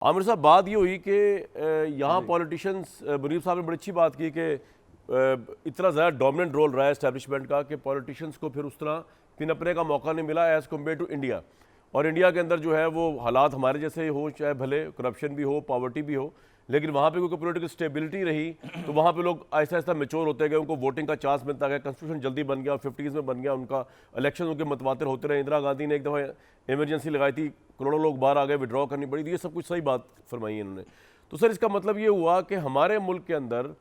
आमिर साहब, बात ये हुई कि यहाँ पॉलिटिशियंस, मुनीब साहब ने बड़ी अच्छी बात की कि इतना ज़्यादा डोमिनेंट रोल रहा है एस्टेब्लिशमेंट का कि पॉलिटिशियंस को फिर उस तरह पिनपने का मौका नहीं मिला एज़ कम्पेयर टू इंडिया। और इंडिया के अंदर जो है वो हालात हमारे जैसे हो, चाहे भले करप्शन भी हो, पॉवर्टी भी हो, लेकिन वहाँ पे क्योंकि पॉलिटिकल स्टेबिलिटी रही तो वहाँ पे लोग आहिस्ता आहिस्ता मेच्योर होते गए, उनको वोटिंग का चांस मिलता गया, कॉन्स्टिट्यूशन जल्दी बन गया और 50s में बन गया उनका, इलेक्शन उनके मतवातिर होते रहे। इंदिरा गांधी ने एक दफ़ा इमरजेंसी लगाई थी, करोड़ों लोग बाहर आ गए, विड्रॉ करनी पड़ी थी, ये सब कुछ सही बात फरमाई है इन्होंने। तो सर इसका मतलब ये हुआ कि हमारे मुल्क के अंदर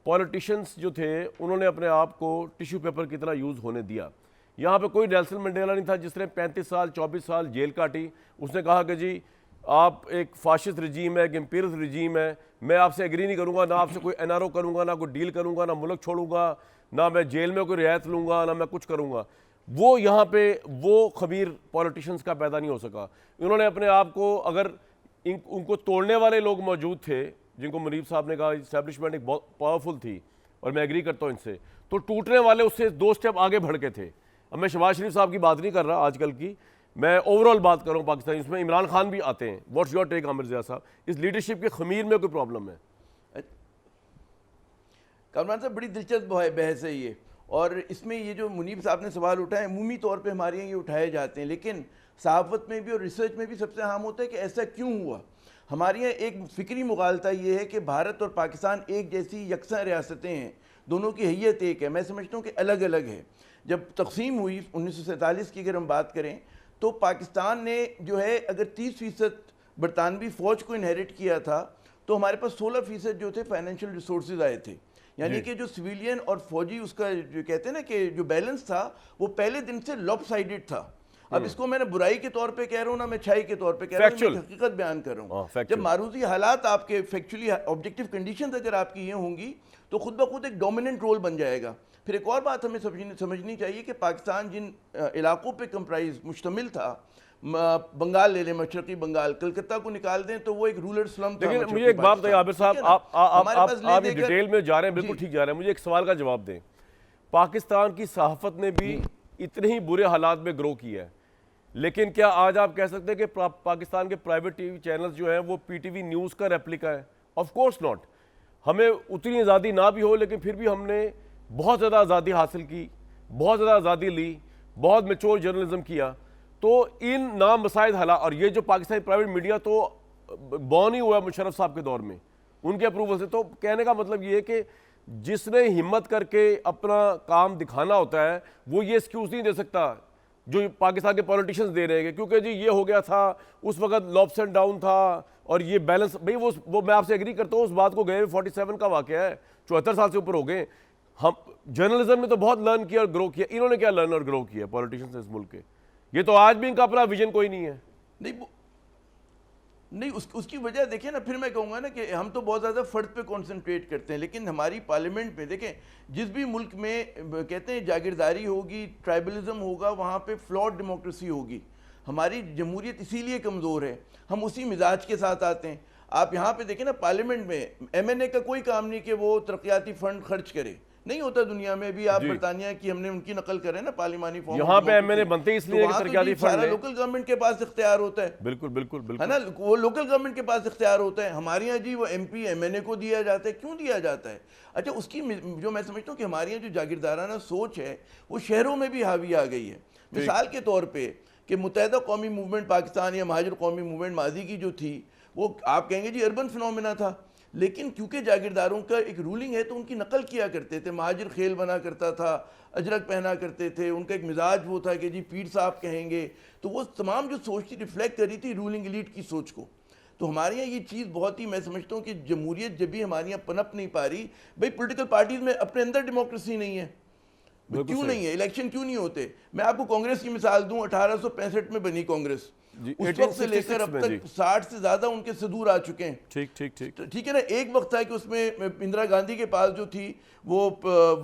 पॉलिटिशियंस जो थे उन्होंने अपने आप को टिश्यू पेपर की तरह यूज़ होने दिया। यहाँ पे कोई नेल्सन मंडेला नहीं था जिसने 35 साल 24 साल जेल काटी। उसने कहा कि जी आप एक फाशिस्ट रजीम है, एक इम्पीरियलिस्ट रजीम है, मैं आपसे एग्री नहीं करूँगा, ना आपसे कोई एनआरओ करूँगा, ना कोई डील करूँगा, ना मुल्क छोड़ूंगा, ना मैं जेल में कोई रियायत लूँगा, ना मैं कुछ करूँगा। वो यहाँ पे वो खबीर पॉलिटिशियंस का पैदा नहीं हो सका। इन्होंने अपने आप को, अगर उनको तोड़ने वाले लोग मौजूद थे जिनको मुनीब साहब ने कहा इस्टेब्लिशमेंट एक बहुत पावरफुल थी और मैं एग्री करता हूँ इनसे, तो टूटने वाले उससे 2 स्टेप आगे बढ़ के थे। अब मैं शहबाज शरीफ साहब की बात नहीं कर रहा आजकल की, मैं ओवरऑल बात कर रहा हूँ पाकिस्तान, इसमें इमरान खान भी आते हैं। What's your take Aamir Zia साहब, इस लीडरशिप के खमीर में कोई प्रॉब्लम है? कामरान साहब, बड़ी दिलचस्प बहस है ये, और इसमें ये जो मुनीब साहब ने सवाल उठाए अमूमी तौर पे हमारे यहाँ ये उठाए जाते हैं, लेकिन सहाफ़त में भी और रिसर्च में भी सबसे अहम होता है कि ऐसा क्यों हुआ। हमारे यहाँ एक फ़िक्री मुगालता ये है कि भारत और पाकिस्तान एक जैसी यकसा रियासतें हैं, दोनों की हैयत एक है। मैं समझता हूँ कि अलग अलग है। जब तकसीम हुई 1947 की अगर हम बात करें तो पाकिस्तान ने जो है अगर 30% बरतानवी फ़ौज को इनहेरिट किया था तो हमारे पास 16% जो थे फाइनेंशियल रिसोर्सेज आए थे। यानी कि जो सिविलियन और फौजी उसका जो कहते हैं ना कि जो बैलेंस था वो पहले दिन से लॉपसाइडेड था। अब इसको मैंने बुराई के तौर पे कह रहा हूँ ना मैं अच्छाई के तौर पे कह रहा हूँ, मैं हकीकत बयान कर रहा हूँ। जब मारूजी हालात आपके फैक्चुअली ऑब्जेक्टिव कंडीशंस अगर आपकी ये होंगी तो खुद ब खुद एक डोमिनेंट रोल बन जाएगा। फिर एक और बात हमें समझनी चाहिए कि पाकिस्तान जिन इलाकों पे कंप्राइज मुश्तमिल था, बंगाल ले लें, मशरकी बंगाल, कलकत्ता को निकाल दें तो वो एक रूरल स्लम था। लेकिन मुझे एक बात बताइए आबिर साहब, आप डिटेल में जा रहे हैं, बिल्कुल ठीक जा रहे हैं, मुझे एक सवाल का जवाब दें। पाकिस्तान की सहाफत ने भी इतने ही बुरे हालात में ग्रो किया है, लेकिन क्या आज आप कह सकते हैं कि पाकिस्तान के प्राइवेट टीवी चैनल्स जो हैं वो पीटीवी न्यूज़ का रेप्लिका है? Of course not. हमें उतनी आज़ादी ना भी हो लेकिन फिर भी हमने बहुत ज़्यादा आज़ादी हासिल की, बहुत ज़्यादा आज़ादी ली, बहुत मैच्योर जर्नलिज्म किया। तो इन नामसाइद हालात, और ये जो पाकिस्तानी प्राइवेट मीडिया तो बॉर्न ही हुआ मुशर्रफ साहब के दौर में उनके अप्रूवल से। तो कहने का मतलब ये है कि जिसने हिम्मत करके अपना काम दिखाना होता है वो ये एक्सक्यूज़ नहीं दे सकता जो पाकिस्तान के पॉलिटिशियंस दे रहे हैं क्योंकि जी ये हो गया था, उस वक्त लॉप्स एंड डाउन था और ये बैलेंस। भाई वो मैं आपसे एग्री करता हूँ, उस बात को गए 47 का वाक़या है, 74 साल से ऊपर हो गए। हम जर्नलिज्म ने तो बहुत लर्न किया और ग्रो किया, इन्होंने क्या लर्न और ग्रो किया पॉलिटिशियंस इस मुल्क के? ये तो आज भी इनका अपना विजन कोई नहीं है। नहीं उसकी वजह देखें ना, फिर मैं कहूँगा ना कि हम तो बहुत ज़्यादा फ़र्द पे कंसंट्रेट करते हैं, लेकिन हमारी पार्लियामेंट में देखें, जिस भी मुल्क में कहते हैं जागीरदारी होगी, ट्राइबलिज्म होगा, वहाँ पे फ्लॉड डेमोक्रेसी होगी। हमारी जमहूरियत इसीलिए कमज़ोर है, हम उसी मिजाज के साथ आते हैं। आप यहाँ पे देखें ना, पार्लियामेंट में MNA का कोई काम नहीं कि वो तरक्याती फ़ंड खर्च करे, नहीं होता दुनिया में भी। आप बरतानिया की हमने उनकी नकल करें ना पार्लिमानी फॉर्म, यहाँ पे MNA बनते इसलिए तो सारा लोकल गवर्नमेंट के पास इख्तियार होता है। बिल्कुल बिल्कुल बिल्कुल है ना, वो लोकल गवर्नमेंट के पास इख्तियार होता है। हमारे यहाँ जी वो MP MNA को दिया जाता है, क्यों दिया जाता है? अच्छा, उसकी जो मैं समझता हूँ कि हमारे यहाँ जो जागीरदाराना सोच है वो शहरों में भी हावी आ गई है। मिसाल के तौर पर कि मुत्तहिदा कौमी मूवमेंट पाकिस्तान या महाजिर कौमी मूवमेंट माजी की जो थी वो आप कहेंगे जी अर्बन फिनोमिना था, लेकिन क्योंकि जागीरदारों का एक रूलिंग है तो उनकी नकल किया करते थे। महाजिर खेल बना करता था, अजरक पहना करते थे, उनका एक मिजाज वो था कि जी पीर साहब कहेंगे, तो वो तमाम जो सोच थी रिफ्लेक्ट करी थी रूलिंग एलीट की सोच को। तो हमारे यहाँ ये चीज़ बहुत ही, मैं समझता हूँ कि जमहूरियत जब भी हमारे यहाँ पनप नहीं पा रही, भाई पॉलिटिकल पार्टीज में अपने अंदर डेमोक्रेसी नहीं है, क्यों नहीं है, इलेक्शन क्यों नहीं होते? मैं आपको कांग्रेस की मिसाल दूं, 1865 में बनी कांग्रेस, उस वक्त से लेकर अब तक 60 से ज्यादा उनके सदूर आ चुके हैं। ठीक है ना। एक वक्त था कि उसमें इंदिरा गांधी के पास जो थी वो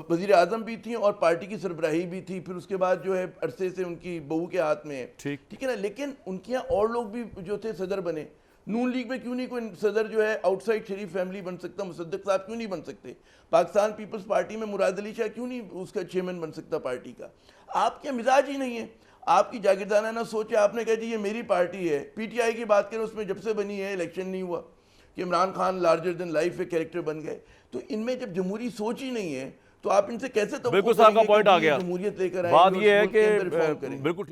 वजीर आजम भी थी और पार्टी की सरबराही भी थी, फिर उसके बाद जो है अरसे से उनकी बहू के हाथ में है। ठीक है ना, लेकिन उनके यहाँ और लोग भी जो थे सदर बने। नून लीग में क्यों नहीं कोई सदर जो है आउटसाइड शरीफ फैमिली बन सकता? मुसद्दक साहब क्यों नहीं बन सकते? पाकिस्तान पीपल्स पार्टी में मुराद अली शाह क्यों नहीं उसका चेयरमैन बन सकता पार्टी का? आपके मिजाज ही नहीं है। आपकी जागीरदाराना सोच है, आपने कहा जी ये मेरी पार्टी है। पीटीआई की बात करें, उसमें जब से बनी है इलेक्शन नहीं हुआ कि Imran Khan larger than life के कैरेक्टर बन गए। तो इनमें जब जमहूरी सोच ही नहीं है तो आप इनसे कैसे बिल्कुल साहब का पॉइंट आ गया। जमहूरियत लेकर बात आएंगे ये है और मुल्क के अंदर कि रिफॉर्म करेंगे। बिल्कुल